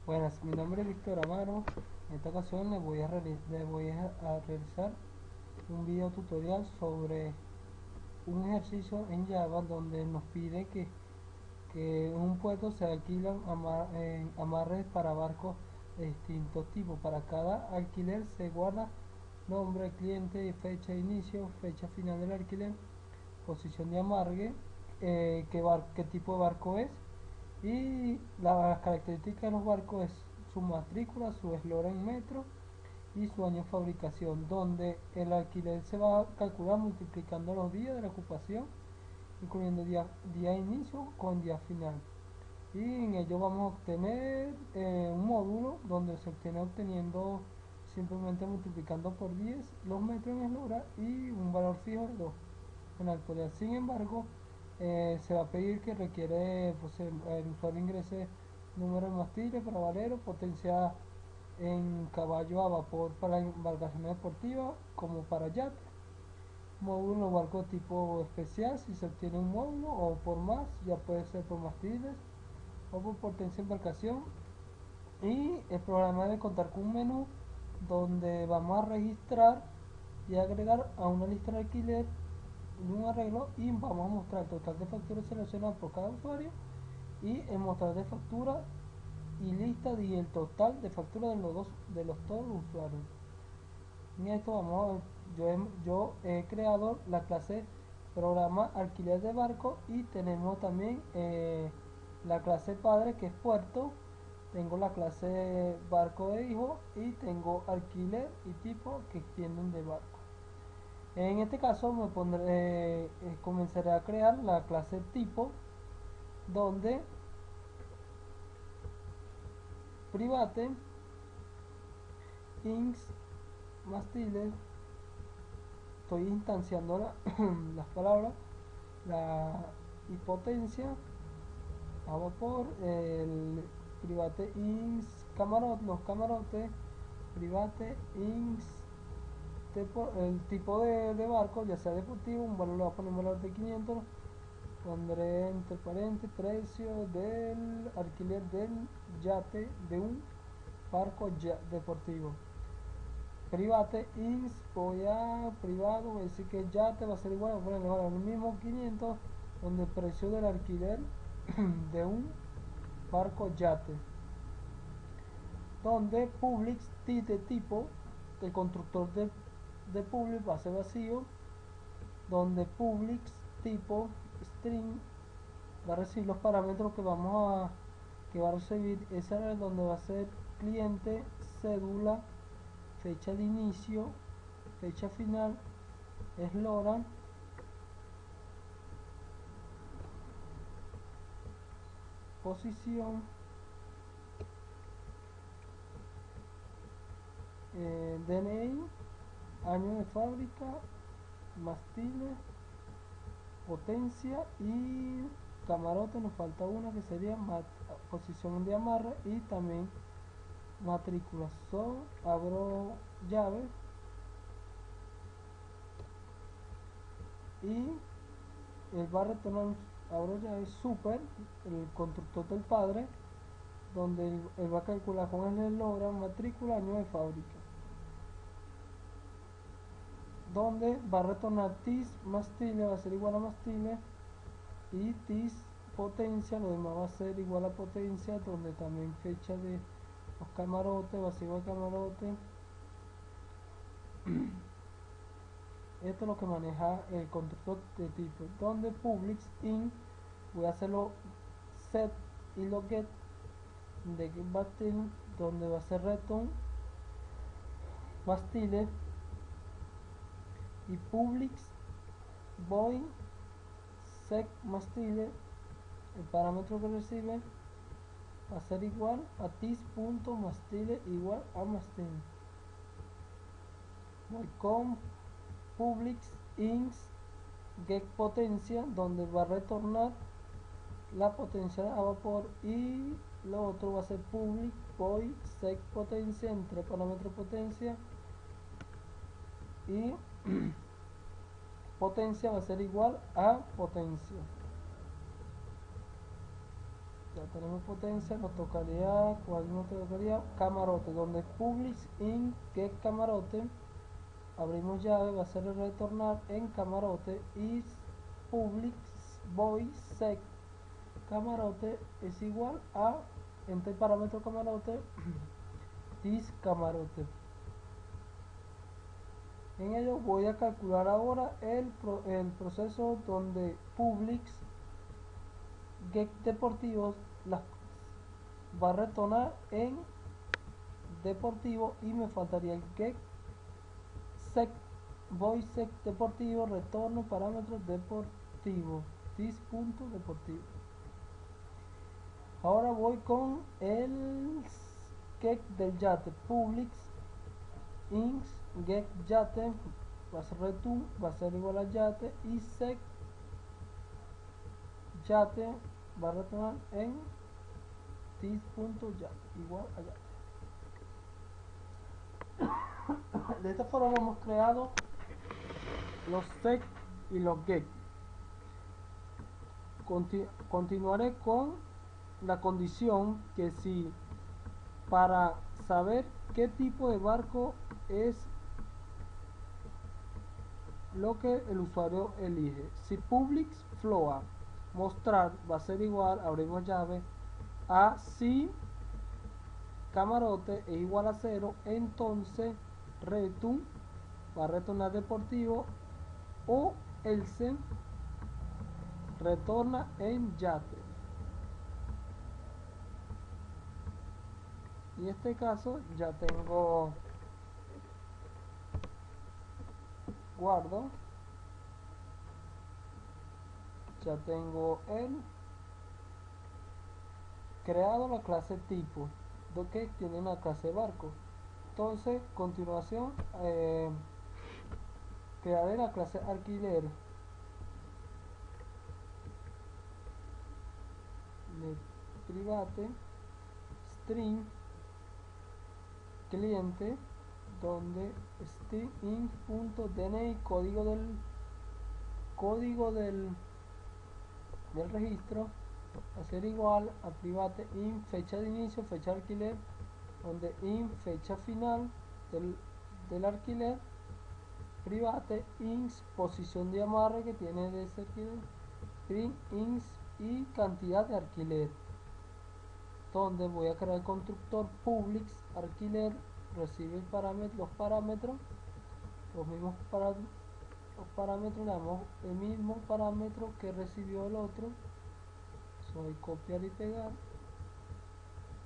Buenas, mi nombre es Víctor Amaro. En esta ocasión le voy a realizar un video tutorial sobre un ejercicio en Java donde nos pide que en un puerto se alquilan amarres para barcos de distintos tipos. Para cada alquiler se guarda nombre, cliente, fecha de inicio, fecha final del alquiler, posición de amarre, qué tipo de barco es y las características de los barcos es su matrícula, su eslora en metro y su año de fabricación, donde el alquiler se va a calcular multiplicando los días de la ocupación, incluyendo día de inicio con día final. Y en ello vamos a obtener un módulo donde se obtiene obteniendo simplemente multiplicando por 10 los metros en eslora y un valor fijo de 2 en la actualidad. Sin embargo, se va a pedir que requiere pues, el usuario ingrese número de mastiles para valero, potencia en caballo a vapor para embarcaciones deportivas como para yate, módulo o barco tipo especial si se obtiene un módulo o por más, ya puede ser por mastiles o por potencia de embarcación. Y el programa debe contar con un menú donde vamos a registrar y agregar a una lista de alquiler un arreglo y vamos a mostrar el total de facturas seleccionadas por cada usuario y el mostrar de factura y lista y el total de facturas de los todos los usuarios. En esto vamos a ver, yo he creado la clase programa alquiler de barco y tenemos también la clase padre que es puerto, tengo la clase barco de hijo y tengo alquiler y tipo que extienden de barco. En este caso comenzaré a crear la clase tipo donde private inks mastiles, estoy instanciando las palabras, la hipotencia a vapor, el private inks camarote, los camarotes, private inks el tipo de barco, ya sea deportivo, un valor le voy a poner un valor de 500. Pondré entre paréntesis precio del alquiler del yate de un barco deportivo. Private ins, voy a privado, voy a decir que el yate va a ser igual, voy a ponerle el mismo 500, donde el precio del alquiler de un barco yate. Donde public de tipo, el constructor de public va a ser vacío, donde public tipo string va a recibir los parámetros que va a recibir. Esa es donde va a ser cliente, cédula, fecha de inicio, fecha final, eslora, posición, DNI, año de fábrica, mastiles, potencia y camarote. Nos falta una que sería posición de amarre y también matrícula. Abro llave y él va a retornar, abro llave super, el constructor del padre, donde él va a calcular con el eslora matrícula año de fábrica, donde va a retornar tis mastile, va a ser igual a mastile, y tis potencia, lo demás va a ser igual a potencia, donde también fecha de los camarotes va a ser igual a camarote. Esto es lo que maneja el constructor de tipo, donde publics in voy a hacerlo set y lo get de get bastille, donde va a ser return bastille y publics void sec mastille, el parámetro que recibe va a ser igual a tis.mastille igual a mastille. Voy con publics ins get potencia, donde va a retornar la potencia a vapor, y lo otro va a ser public void sec potencia entre parámetros potencia y potencia va a ser igual a potencia. Ya tenemos potencia, nos tocaría, ¿cuál nos tocaría? Camarote, donde publics in get camarote, abrimos llave, va a ser el retornar en camarote, is publics void sec camarote es igual a, entre el parámetro camarote, is camarote. En ello voy a calcular ahora el proceso donde publics get deportivos las va a retornar en deportivo y me faltaría el get sec void sec deportivo retorno parámetro deportivo this punto deportivo. Ahora voy con el get del yate publics ins get yate va a ser return, va a ser igual a yate y sec yate va a retornar en this.yate igual a yate. De esta forma hemos creado los sec y los get. Continuaré con la condición que si para saber qué tipo de barco es lo que el usuario elige. Si publics float mostrar va a ser igual, abrimos llave, a si camarote es igual a 0, entonces return va a retornar deportivo o else retorna en yate. Y en este caso ya tengo, guardo, ya tengo el creado la clase tipo que tiene una clase barco. Entonces continuación crearé la clase alquiler de private string cliente donde string.dni código del registro va a ser igual a private in fecha de inicio, fecha de alquiler, donde in fecha final del alquiler, private ins posición de amarre que tiene de ese alquiler, print ins y cantidad de alquiler, donde voy a crear el constructor publics alquiler recibe los parámetros, los mismos parámetros, le damos el mismo parámetro que recibió el otro. Soy copiar y pegar,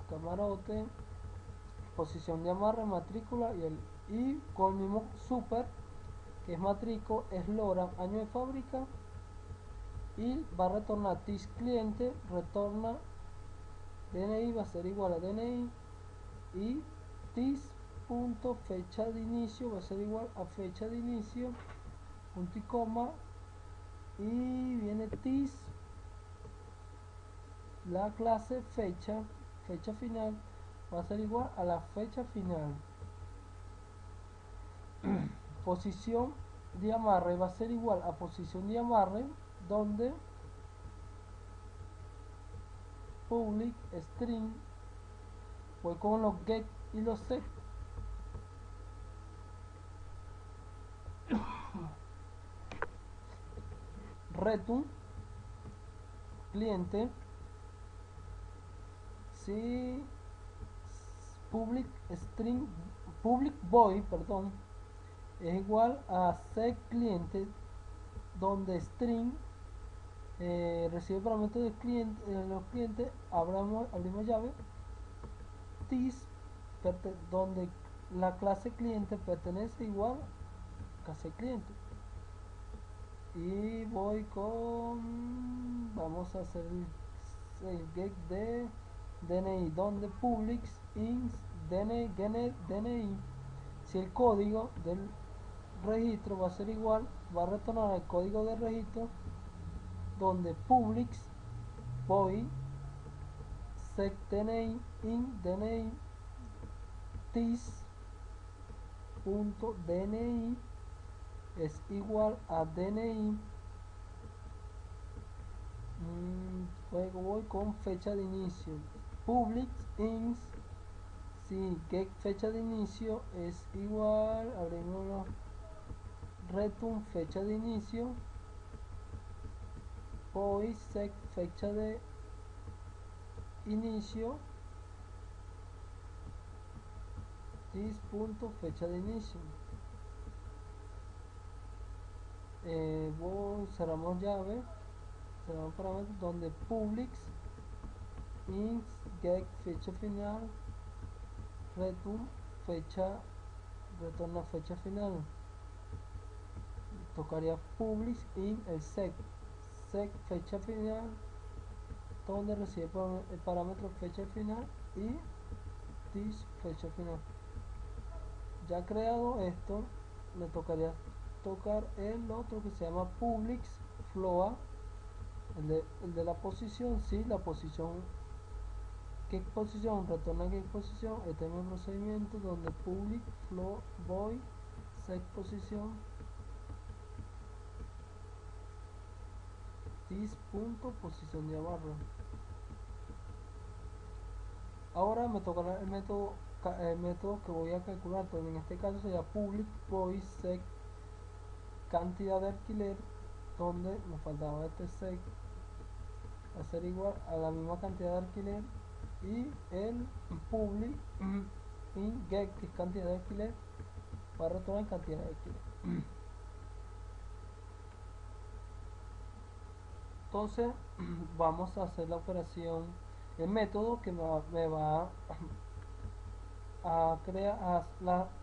camarote, posición de amarre, matrícula y con el mismo super que es matrícula, eslogan, año de fábrica y va a retornar tis cliente, retorna DNI, va a ser igual a DNI y tis punto fecha de inicio va a ser igual a fecha de inicio, punto y coma, y viene tis la clase fecha final va a ser igual a la fecha final. Posición de amarre va a ser igual a posición de amarre, donde public string, voy con los get y los set, return cliente si public string public void perdón es igual a set cliente, donde string recibe parámetros de los clientes, abrimos llave this donde la clase cliente pertenece igual a clase cliente. Y voy con, vamos a hacer el get de DNI, donde publics ins DNI, si el código del registro va a ser igual, va a retornar el código de registro, donde publics void sec DNI in DNI this.dni es igual a DNI Luego voy con fecha de inicio. Public ins, si get fecha de inicio es igual, abrimos return fecha de inicio, void set fecha de inicio, this punto fecha de inicio. Cerramos llave, cerramos parámetros donde public int get fecha final, return fecha, retorna fecha final. Tocaría public in el sec fecha final, donde recibe el parámetro fecha final y this fecha final. Ya creado esto, me tocaría tocar el otro que se llama public float, el de la posición. Si la posición, qué posición retorna, qué posición. Este es mi procedimiento donde public float void set posición, this punto posición de barra. Ahora me tocará el método que voy a calcular, donde en este caso sería public void set cantidad de alquiler, donde me faltaba este set va a ser igual a la misma cantidad de alquiler, y el public in get, que es cantidad de alquiler, va a retornar cantidad de alquiler. Entonces vamos a hacer la operación, el método que me va a crear a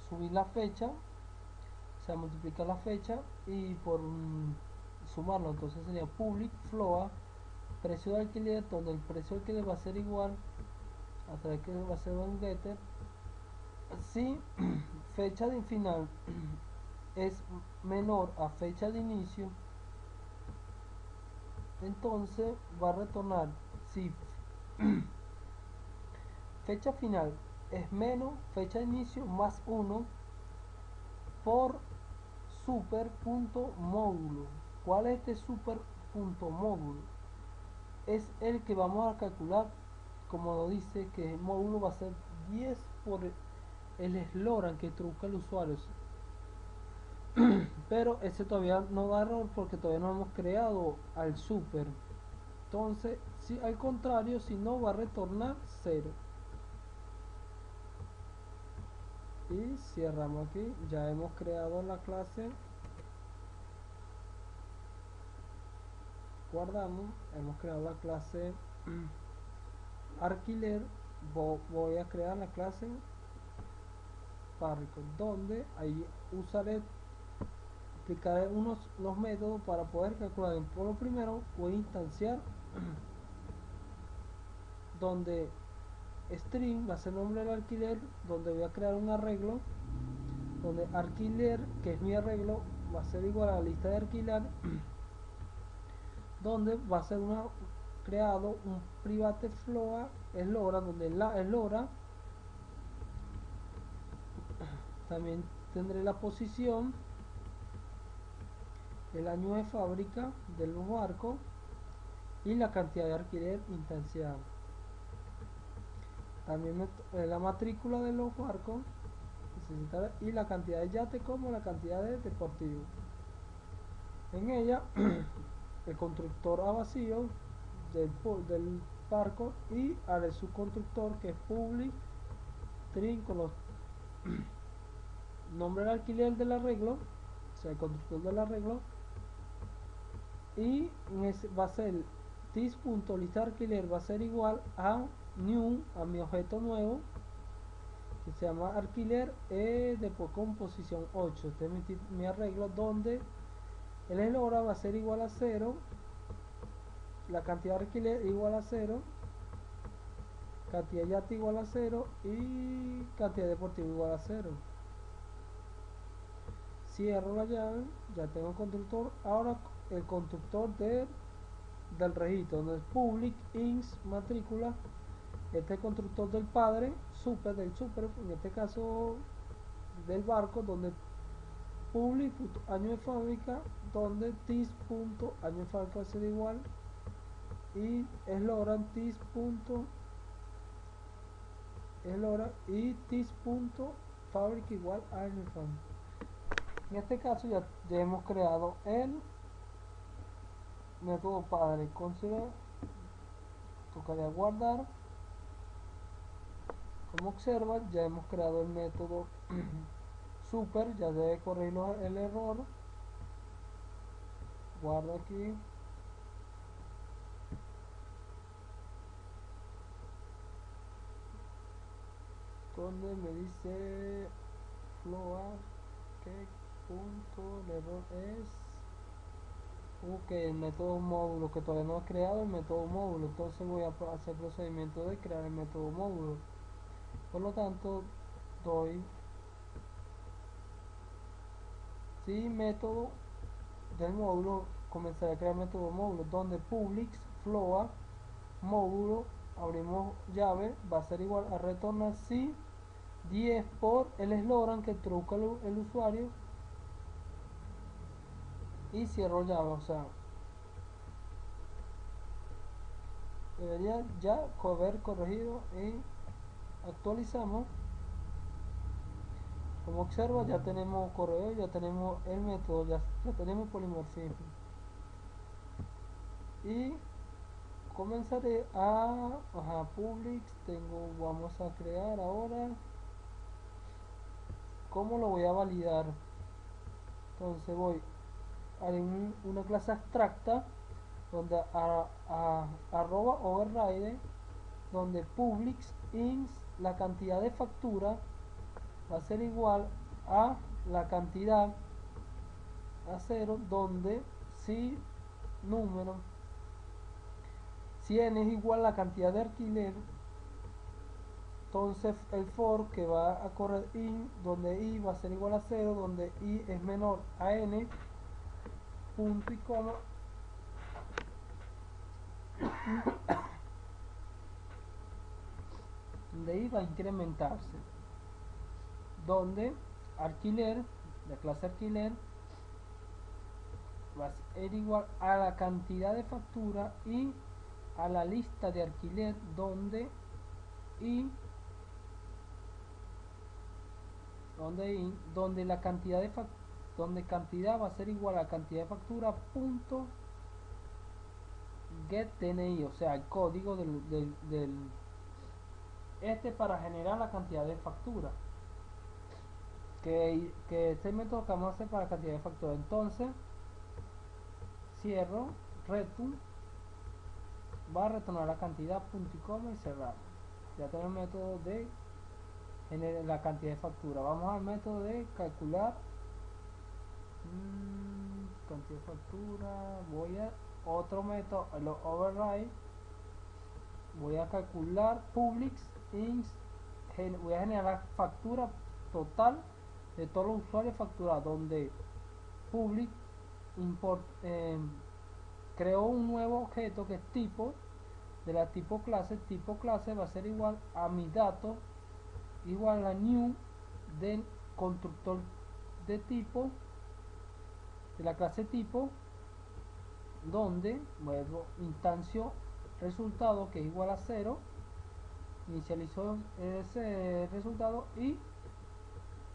subir la fecha, o sea, multiplicar la fecha y por sumarlo. Entonces sería public float precio de alquiler, donde el precio de alquiler va a ser igual a través que va a ser un getter si fecha de final es menor a fecha de inicio. Entonces va a retornar si fecha final es menos fecha de inicio más 1 por super.módulo. ¿Cuál es este super.módulo? Es el que vamos a calcular, como lo dice, que el módulo va a ser 10 por el eslogan que truca el usuario. Pero ese todavía no da error porque todavía no hemos creado al super. Entonces, si al contrario, si no, va a retornar 0. Y cerramos aquí. Ya hemos creado la clase. Guardamos. Hemos creado la clase alquiler. Voy a crear la clase Parco, donde ahí usaré, explicaré los métodos para poder calcular. Por lo primero voy a instanciar donde string va a ser nombre del alquiler, donde voy a crear un arreglo donde alquiler, que es mi arreglo, va a ser igual a la lista de alquiler, donde va a ser creado un private float eslora, donde la eslora también tendré la posición, el año de fábrica de los barcos y la cantidad de alquiler instanciada. También la matrícula de los barcos y la cantidad de yate como la cantidad de deportivos. En ella el constructor a vacío del barco y haré su constructor, que es public string con los nombre del alquiler del arreglo, o sea, el constructor del arreglo, y va a ser this.lista alquiler va a ser igual a new, a mi objeto nuevo que se llama alquiler después con posición 8. Este es mi arreglo, donde el eslora va a ser igual a 0, la cantidad de alquiler igual a 0, cantidad de yate igual a 0 y cantidad deportiva igual a 0. Cierro la llave, ya tengo el constructor. Ahora el constructor del registro, donde es public ins matrícula. Este es el constructor del padre, del super, en este caso del barco, donde public.año de fábrica, donde tis.año de fábrica va a ser igual y eslogan y tis.fábrica igual a año de fábrica. En este caso ya hemos creado el método padre. Consider, tocaría guardar. Como observan, ya hemos creado el método super, ya debe corregir el error. Guardo aquí. Donde me dice float, que punto, el error es el método módulo, que todavía no he creado el método módulo. Entonces voy a hacer procedimiento de crear el método módulo. Por lo tanto, doy método del módulo, comenzaré a crear método módulo, donde public float módulo, abrimos llave, va a ser igual a retornar si 10 por el eslogan que introduzca el usuario y cierro llave. O sea, debería ya haber corregido y actualizamos. Como observa, ya tenemos correo, ya tenemos el método, ya tenemos polimorfismo. Y comenzaré a public, vamos a crear ahora. ¿Cómo lo voy a validar? Entonces voy a una clase abstracta donde arroba override, donde public int la cantidad de factura va a ser igual a la cantidad a 0, donde si número, si n es igual a la cantidad de alquiler, entonces el for que va a correr int, donde i va a ser igual a 0, donde i es menor a n, punto y coma, donde i va a incrementarse, donde alquiler, la clase alquiler, va a ser igual a la cantidad de factura y a la lista de alquiler, donde la cantidad de donde cantidad va a ser igual a la cantidad de factura punto get DNI, o sea el código para generar la cantidad de factura, que este método que vamos a hacer para la cantidad de factura. Entonces cierro, return, va a retornar la cantidad, punto y coma, y cerrar. Ya tenemos el método de generar la cantidad de factura. Vamos al método de calcular cantidad de factura. Voy a otro método, los override. Voy a calcular public int, voy a generar la factura total de todos los usuarios facturados, donde public import, creo un nuevo objeto que es tipo, de la tipo clase va a ser igual a mis datos igual a new del constructor de tipo, de la clase tipo, donde luego instancio resultado que es igual a 0, inicializo ese resultado y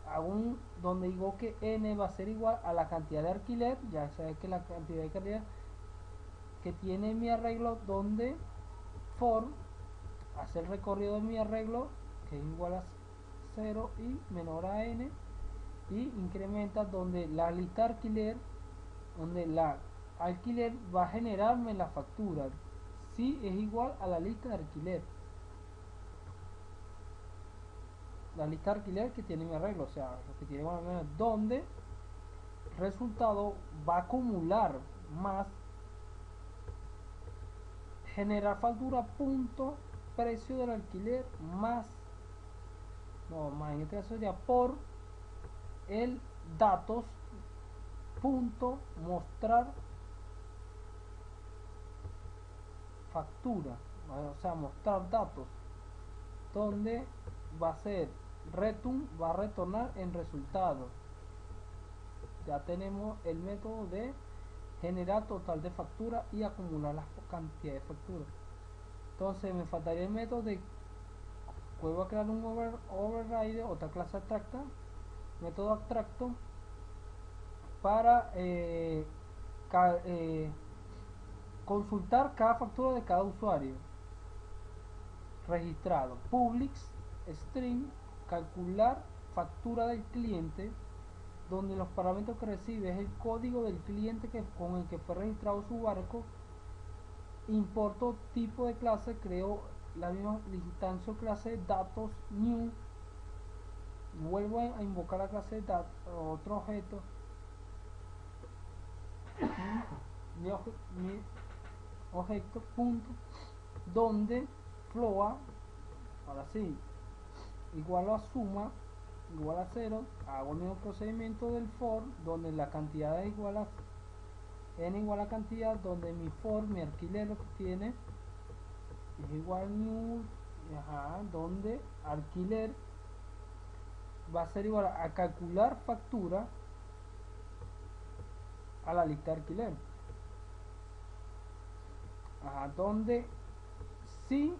aún donde digo que n va a ser igual a la cantidad de alquiler, ya sabes que la cantidad de alquiler que tiene mi arreglo, donde for hace el recorrido de mi arreglo que es igual a 0 y menor a n, y incrementa donde la lista alquiler, donde la alquiler va a generarme la factura si es igual a la lista de alquiler, la lista de alquiler que tiene mi arreglo, o sea lo que tiene donde resultado va a acumular más generar factura punto precio del alquiler más en este caso sería por el datos punto mostrar factura, o sea mostrar datos, donde va a ser return, va a retornar en resultado, ya tenemos el método de generar total de factura y acumular las cantidades de facturas. Entonces me faltaría el método de vuelvo a crear un override, otra clase abstracta, método abstracto para consultar cada factura de cada usuario registrado. Publics string calcular factura del cliente, donde los parámetros que recibe es el código del cliente con el que fue registrado su barco. Importo tipo de clase, creo la misma instancia clase datos new, vuelvo a invocar la clase datos, otro objeto mi objeto punto, donde floa, ahora sí, igual a suma igual a 0, hago el mismo procedimiento del for, donde la cantidad es igual a n igual a cantidad, donde mi for, mi alquiler lo que tiene es igual a new, donde alquiler va a ser igual a calcular factura a la lista de alquiler, donde si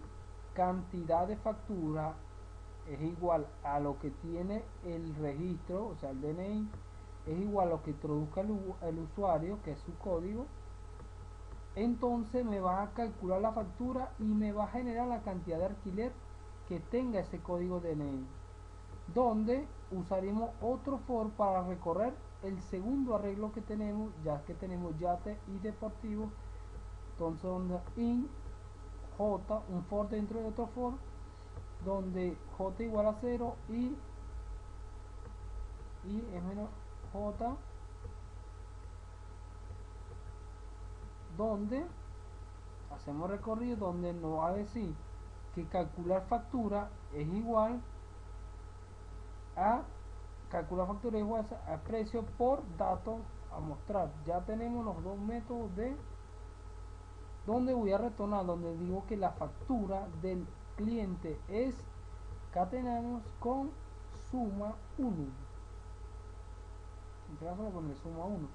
cantidad de factura es igual a lo que tiene el registro, o sea el DNI, es igual a lo que introduzca el usuario, que es su código, entonces me va a calcular la factura y me va a generar la cantidad de alquiler que tenga ese código DNI, donde usaremos otro for para recorrer el segundo arreglo que tenemos, ya que tenemos yate y deportivo. Entonces donde in j, un for dentro de otro for, donde j igual a 0 y es menos j, donde hacemos recorrido, donde nos va a decir que calcular factura es igual a precio por dato a mostrar. Ya tenemos los dos métodos de donde voy a retornar, donde digo que la factura del cliente es, catenamos con suma 1, en este caso con el suma 1,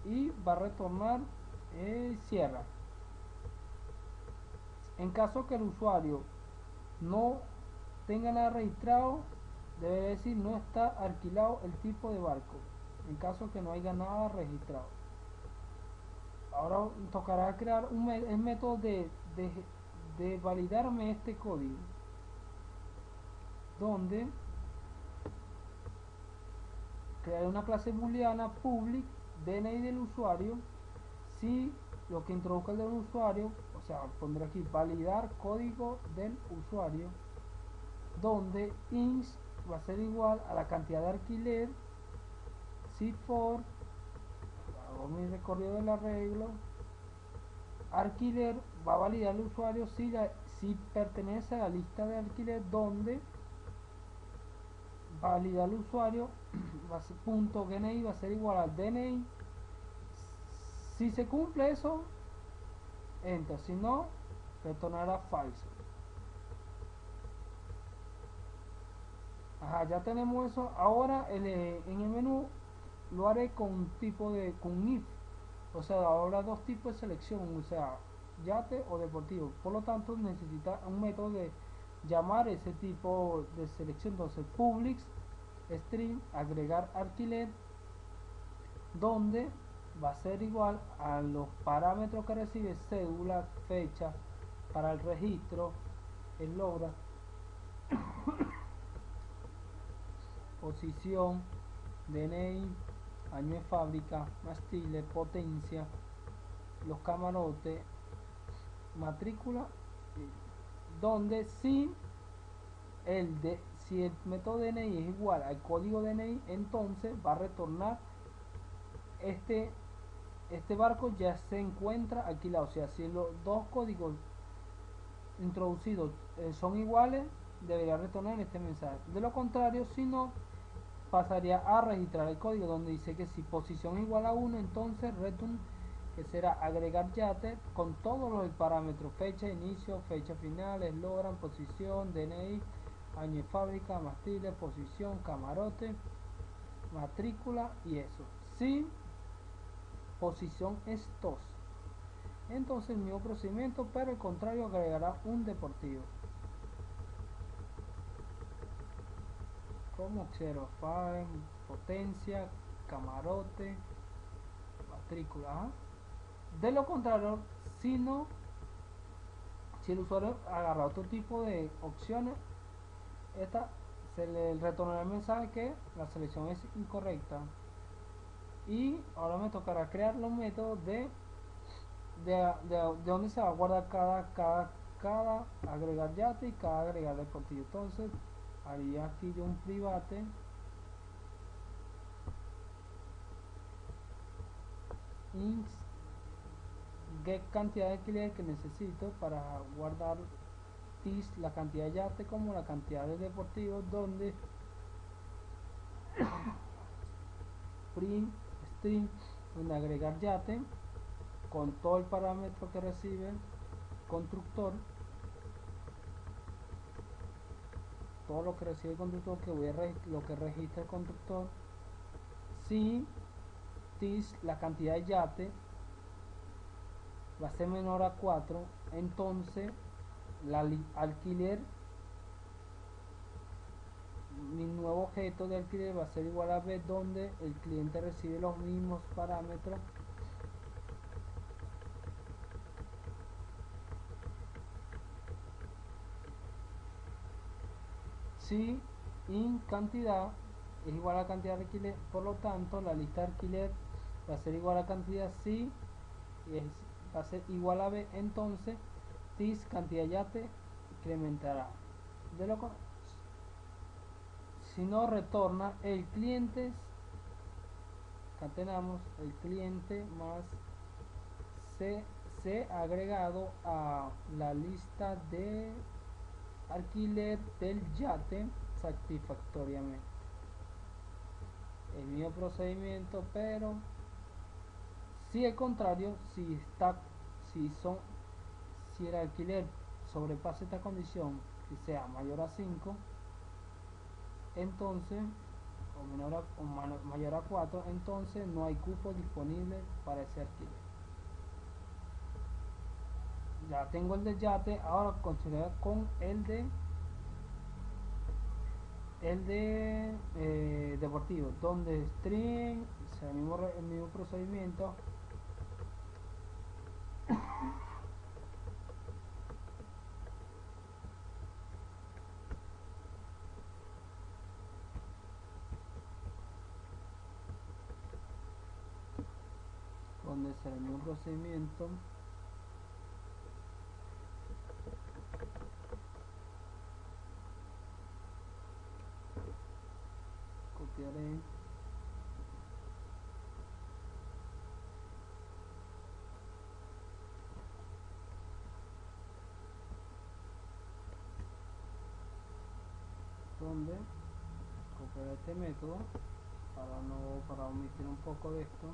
y va a retornar cierra. En caso que el usuario no tenga nada registrado, debe decir no está alquilado el tipo de barco, en caso que no haya nada registrado. Ahora tocará crear el método de validarme este código, donde crear una clase booleana public DNI del usuario, si lo que introduzca el del usuario, o sea, pondré aquí validar código del usuario, donde int va a ser igual a la cantidad de alquiler, si for, hago mi recorrido del arreglo, alquiler va a validar el usuario si pertenece a la lista de alquiler, donde validar el usuario va a ser punto DNI, va a ser igual al DNI. Si se cumple eso, enter, si no, retornará falso. Ya tenemos eso. Ahora en el menú lo haré con un tipo de if, o sea, ahora dos tipos de selección, o sea, yate o deportivo. Por lo tanto necesita un método de llamar ese tipo de selección. Entonces public string agregar alquiler, donde va a ser igual a los parámetros que recibe, cédula, fecha para el registro, el hora, posición, DNI, año de fábrica, mastile, potencia, los camarotes, matrícula, donde si el método DNI es igual al código DNI, entonces va a retornar este barco ya se encuentra alquilado. O sea, si los dos códigos introducidos son iguales, debería retornar este mensaje. De lo contrario, si no, pasaría a registrar el código, donde dice que si posición es igual a 1, entonces return, que será agregar yate con todos los parámetros: fecha de inicio, fecha final, eslogan, posición, DNI, año de fábrica, mastile, posición, camarote, matrícula y eso. Si posición es 2, entonces el mismo procedimiento, pero el contrario agregará un deportivo. Como Xerofax, potencia, camarote, matrícula. ¿Ah? De lo contrario, si no, si el usuario agarra otro tipo de opciones, esta se le retornará el mensaje que la selección es incorrecta. Y ahora me tocará crear los métodos de donde se va a guardar cada agregar yate y cada agregar deportivo. Entonces haría aquí yo un private inst get cantidad de alquiler que necesito para guardar tis la cantidad de yate como la cantidad de deportivos, donde print string donde agregar yate con todo el parámetro que recibe el constructor, todo lo que recibe el constructor, que voy a lo que registra el constructor. Si tis la cantidad de yate va a ser menor a 4, entonces la alquiler, mi nuevo objeto de alquiler va a ser igual a b, donde el cliente recibe los mismos parámetros si in cantidad es igual a cantidad de alquiler, por lo tanto la lista de alquiler va a ser igual a cantidad si va a ser igual a b, entonces tis cantidad de yate incrementará. De lo si no retorna el cliente, catenamos el cliente más c agregado a la lista de alquiler del yate satisfactoriamente. El mismo procedimiento, pero si el contrario, si el alquiler sobrepasa esta condición, que sea mayor a 5, entonces mayor a 4, entonces no hay cupo disponible para ese alquiler. Ya tengo el de yate, ahora continuar con el de deportivo, donde string, o sea, el mismo procedimiento, donde será el mismo procedimiento, copiaré donde copiaré este método para omitir un poco de esto.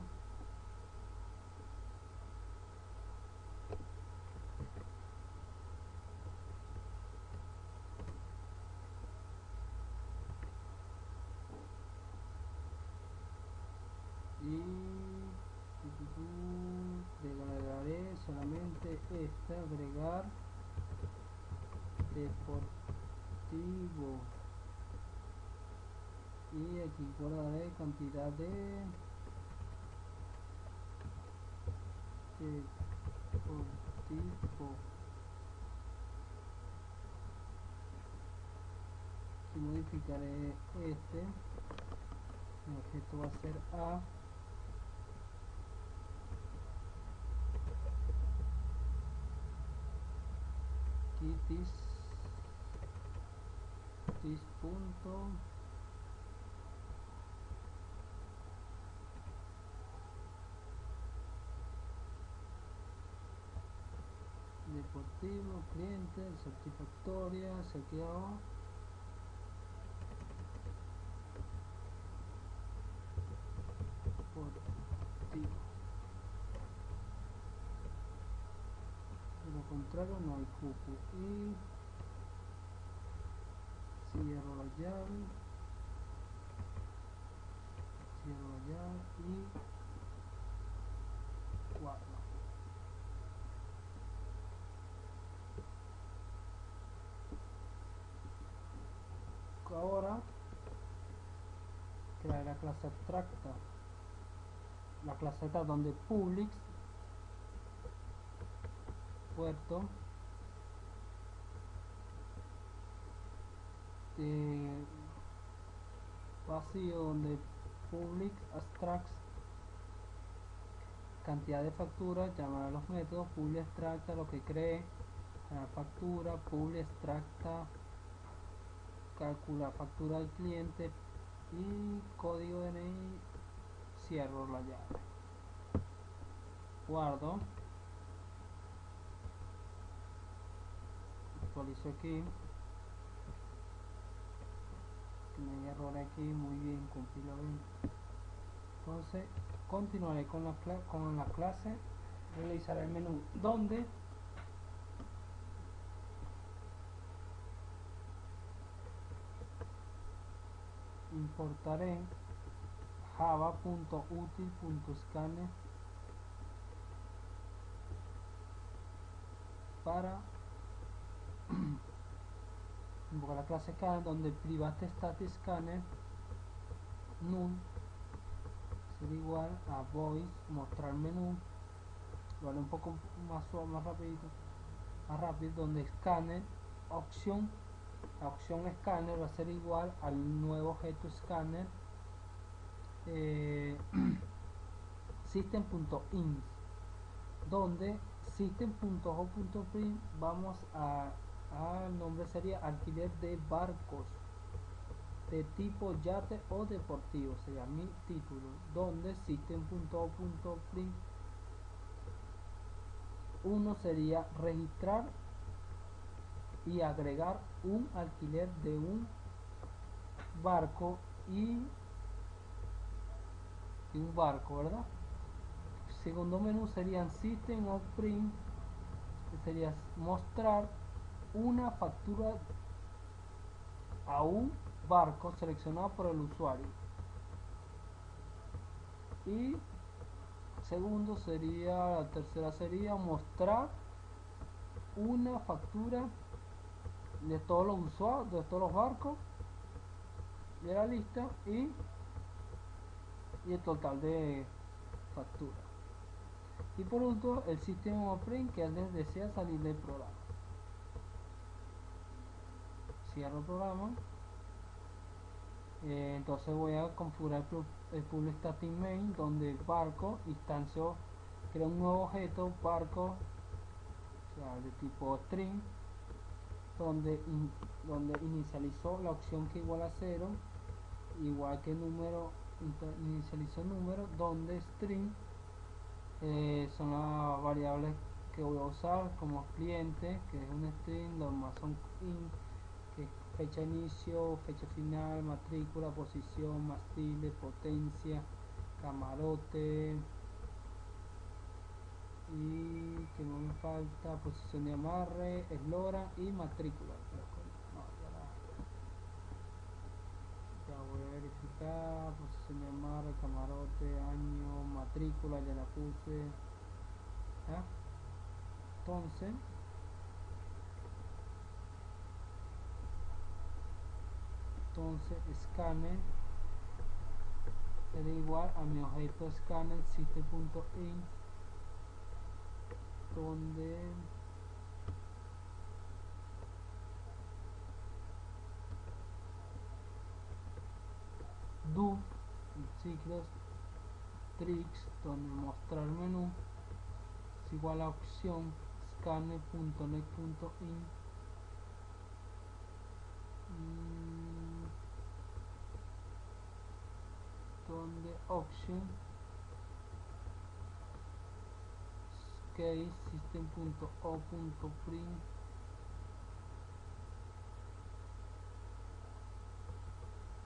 Y agregaré solamente este, agregar deportivo, y aquí guardaré cantidad de deportivo. Aquí modificaré este, el objeto va a ser a, aquí tis punto deportivo, cliente, satisfactoria, seteado, deportivo. De lo contrario no hay cupo. Y cierro la llave. cierro ya y guardo. Ahora crear la clase abstracta, la clase está donde public puerto vacío, donde public abstracts cantidad de facturas, llamar a los métodos, public extracta lo que cree, la factura, public extracta, calcula factura del cliente y código DNI, cierro la llave, guardo, actualizo aquí, que no hay error aquí, muy bien, compilo bien. Entonces continuaré con la clase, realizaré el menú donde importaré java.util.scanner para invocar la clase scanner, donde private static scanner null será igual a voice mostrar menú, vale un poco más suave, más rápido, donde scanner opción, la opción scanner va a ser igual al nuevo objeto scanner system.ins, donde system.o.print vamos al nombre sería alquiler de barcos de tipo yate o deportivo, sería mi título, donde system.o.print uno sería registrar y agregar un alquiler de un barco y un barco, ¿verdad? Segundo menú serían system of print, que sería mostrar una factura a un barco seleccionado por el usuario. Y segundo sería, la tercera sería mostrar una factura de todos los usuarios, de todos los barcos de la lista y el total de factura. Y por último el sistema print, que él desea salir del programa. Cierro el programa. Entonces voy a configurar el public static main, donde barco instancio crea un nuevo objeto barco, o sea, de tipo string, donde inicializó la opción que igual a 0, igual que número, inicializó número, donde string son las variables que voy a usar como cliente, que es un string, los más son int, que es fecha inicio, fecha final, matrícula, posición, mastile, potencia, camarote, y que no me falta, posición de amarre, eslora y matrícula. No, ya voy a verificar, posición de amarre, camarote, año, matrícula, ya la puse. ¿Ya? Entonces scanner será igual a mi objeto scanner system.in, donde do ciclos tricks, donde mostrar menú es igual a opción scanner.net.in, donde option case system.o.print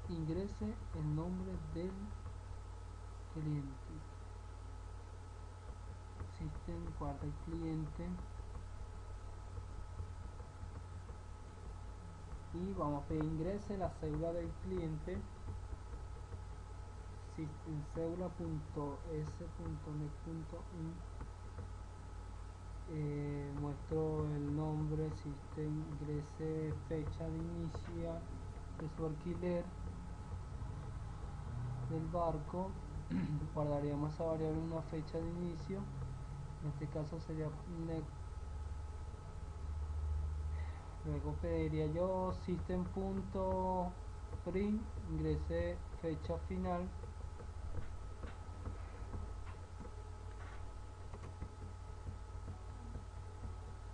ingrese el nombre del cliente, system guarda el cliente y vamos a pedir ingrese la cédula del cliente, cédula.s.net.in, muestro el nombre, ingrese fecha de inicio de su alquiler del barco. Guardaríamos esa variable una fecha de inicio, en este caso sería net. Luego pediría yo system.print, ingrese fecha final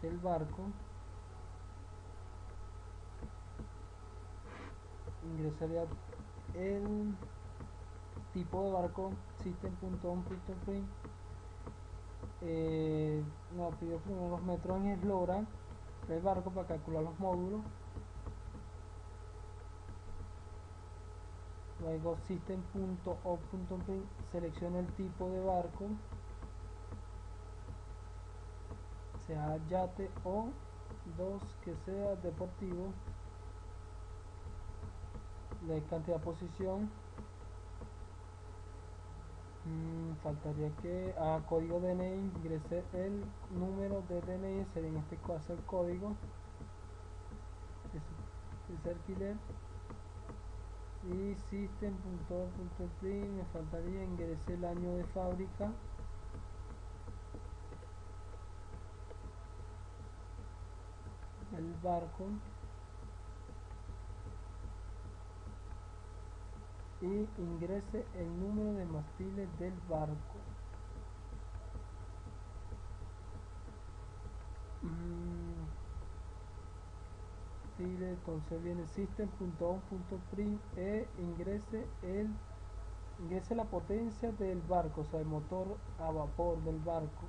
del barco, ingresaría el tipo de barco system.on.print. No, pido primero los metros en eslora del barco para calcular los módulos. Luego system.on.print, selecciona el tipo de barco, sea yate o que sea deportivo. La cantidad de posición, faltaría que a código DNI ingrese el número de DNI, sería en este caso el código de ese alquiler. Y system.on.print, me faltaría ingrese el año de fábrica, el barco, y ingrese el número de mástiles del barco. Entonces viene system.on.print e ingrese la potencia del barco, o sea el motor a vapor del barco.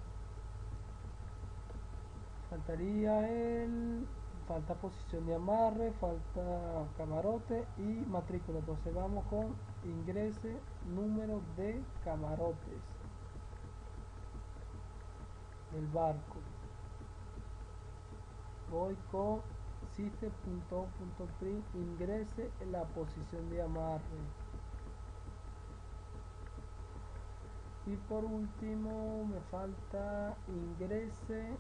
Falta posición de amarre, falta camarote y matrícula. Entonces vamos con ingrese número de camarotes del barco. Voy con system.on.print, ingrese la posición de amarre. Y por último me falta ingrese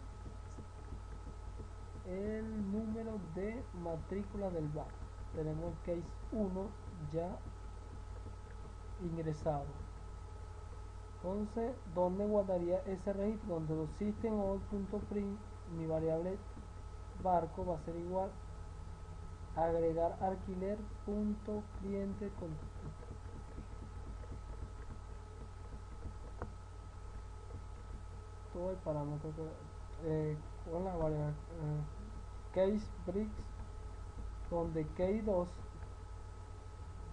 el número de matrícula del barco. Tenemos el case 1 ya ingresado. Entonces, ¿dónde guardaría ese registro? Donde los system.on.print, mi variable barco va a ser igual agregar alquiler punto cliente con todo el parámetro con la variable case bricks, donde key2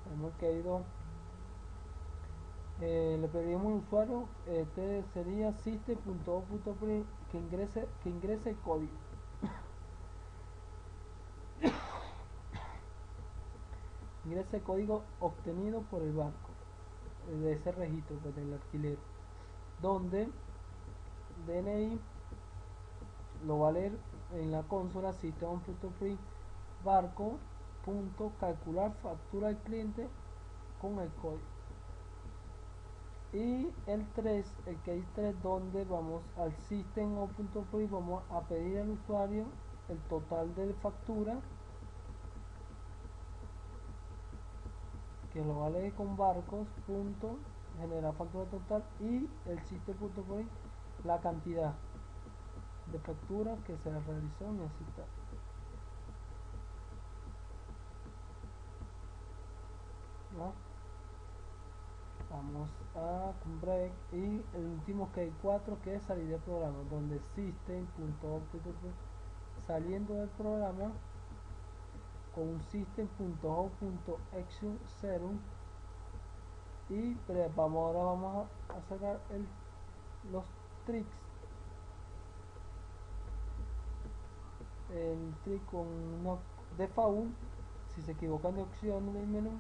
tenemos key2. Le pediríamos al usuario, este sería system.on.print, que ingrese el código. Ingrese el código obtenido por el barco, de ese registro, pues, del alquiler, donde DNI lo va a leer en la consola system.on.print barco.calcular factura al cliente con el código. Y el case 3, donde vamos al system.on.print, vamos a pedir al usuario el total de factura, que lo va a leer con barcos punto generar factura total, y el system.print la cantidad de factura que se realizó necesita. ¿No? Vamos a break, y el último que hay 4, que es salir del programa, donde system.on.print, saliendo del programa con un system.out.action 0, y ahora vamos a sacar los tricks, el trick con una default. Si se equivocan de opción en el menú,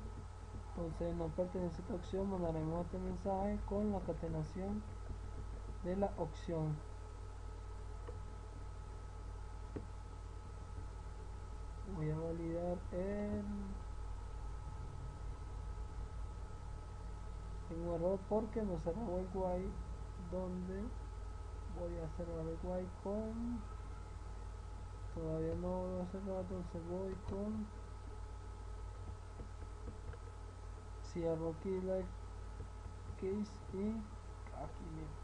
entonces no pertenece a esta opción, mandaremos este mensaje con la catenación de la opción. Voy a validar en error porque no cerraba el while, donde voy a cerrar el while con, todavía no lo he cerrado, entonces voy con, cierro aquí la case y aquí mismo,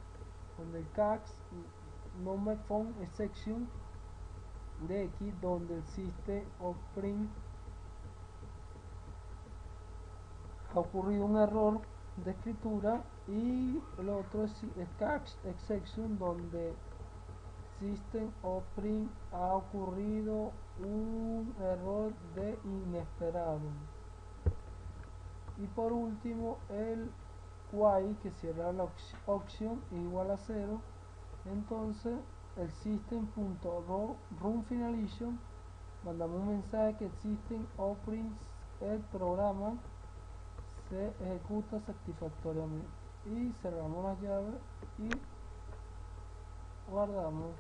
donde el cax number phone section de X, donde el system of print ha ocurrido un error de escritura, y el otro es cax exception, donde system of print ha ocurrido un error de inesperado. Y por último el while, que cierra la option igual a 0, entonces el system.run finalization, mandamos un mensaje que el system of print, el programa, se ejecuta satisfactoriamente, y cerramos la llave y guardamos.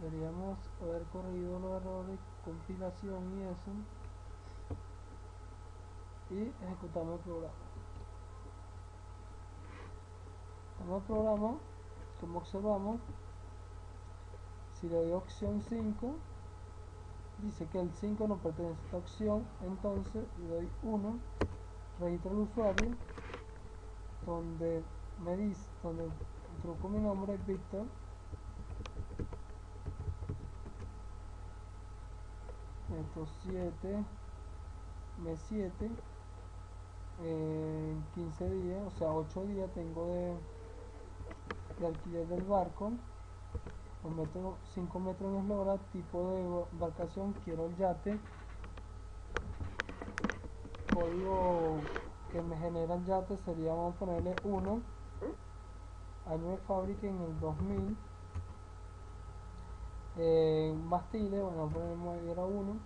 Deberíamos haber corregido los errores, compilación y eso, y ejecutamos el programa. Ejecutamos el programa. Como observamos, si le doy opción 5, dice que el 5 no pertenece a esta opción, entonces le doy 1, registro el usuario, donde me dice, donde introduco mi nombre, Víctor, estos 7, mes 7, en 15 días, o sea 8 días tengo de alquiler del barco, 5 metros en eslora, tipo de embarcación, quiero el yate, código que me genera el yate sería, vamos a ponerle 1, año de fábrica en el 2000, Bastille, bueno, vamos a poner era 1,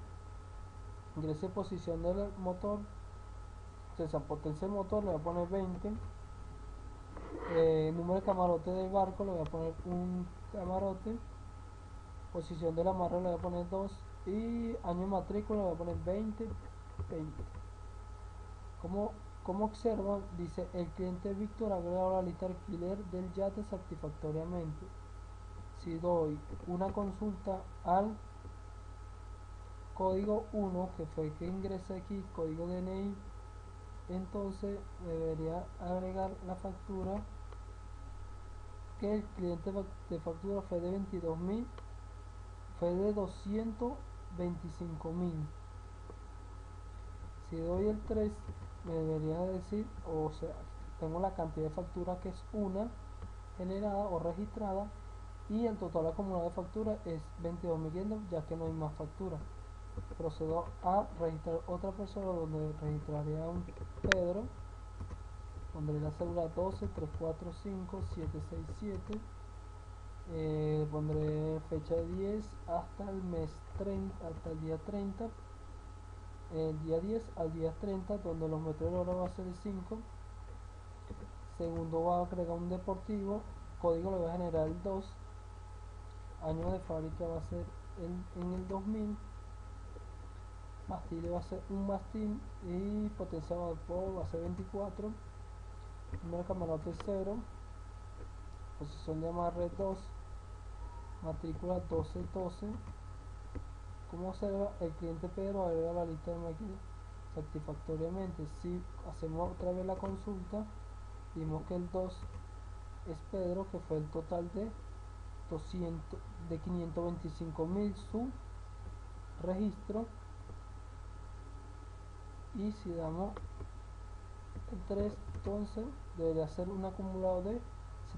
ingreso de posición del motor, entonces a potencia del motor le voy a poner 20, número de camarote del barco le voy a poner un camarote, posición del amarre le voy a poner 2, y año de matrícula le voy a poner 20. Como observan, dice el cliente Víctor ha agregado la lista de alquiler del yate satisfactoriamente. Si doy una consulta al código 1, que fue el que ingresé aquí, código DNI, entonces debería agregar la factura, que el cliente de factura fue de 22.000, fue de 225.000. Si doy el 3, me debería decir, o sea, tengo la cantidad de factura que es una generada o registrada, y el total acumulado de factura es 22.500, ya que no hay más factura. Procedo a registrar otra persona, donde registraría un Pedro, pondré la cédula 12 345 767, pondré fecha de 10 hasta el mes 30, hasta el día 30, el día 10 al día 30, donde los metros de hora va a ser 5. Segundo, va a agregar un deportivo, código le voy a generar el 2, año de fábrica va a ser en el 2000, mástil va a ser un mástil, y potencia de vapor va a ser 24, número de camarote 0, posición de amarre 2, matrícula 1212. Como observa, el cliente Pedro agrega la lista de máquinas satisfactoriamente. Si hacemos otra vez la consulta, vimos que el 2 es Pedro, que fue el total de 525.000 su registro. Y si damos el 3, entonces debería ser un acumulado de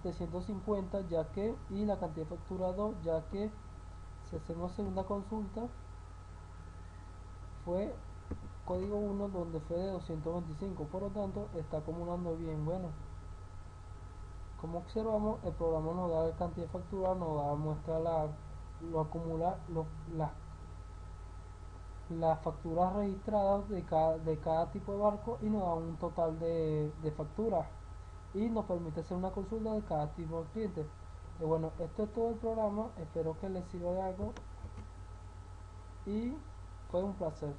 750, ya que, y la cantidad de factura 2, ya que si hacemos segunda consulta fue código 1, donde fue de 225, por lo tanto está acumulando bien. Bueno, como observamos, el programa nos da la cantidad de factura, nos da muestra lo acumula las facturas registradas de cada tipo de barco, y nos da un total de facturas, y nos permite hacer una consulta de cada tipo de cliente. Bueno, esto es todo el programa, espero que les sirva de algo, y fue un placer.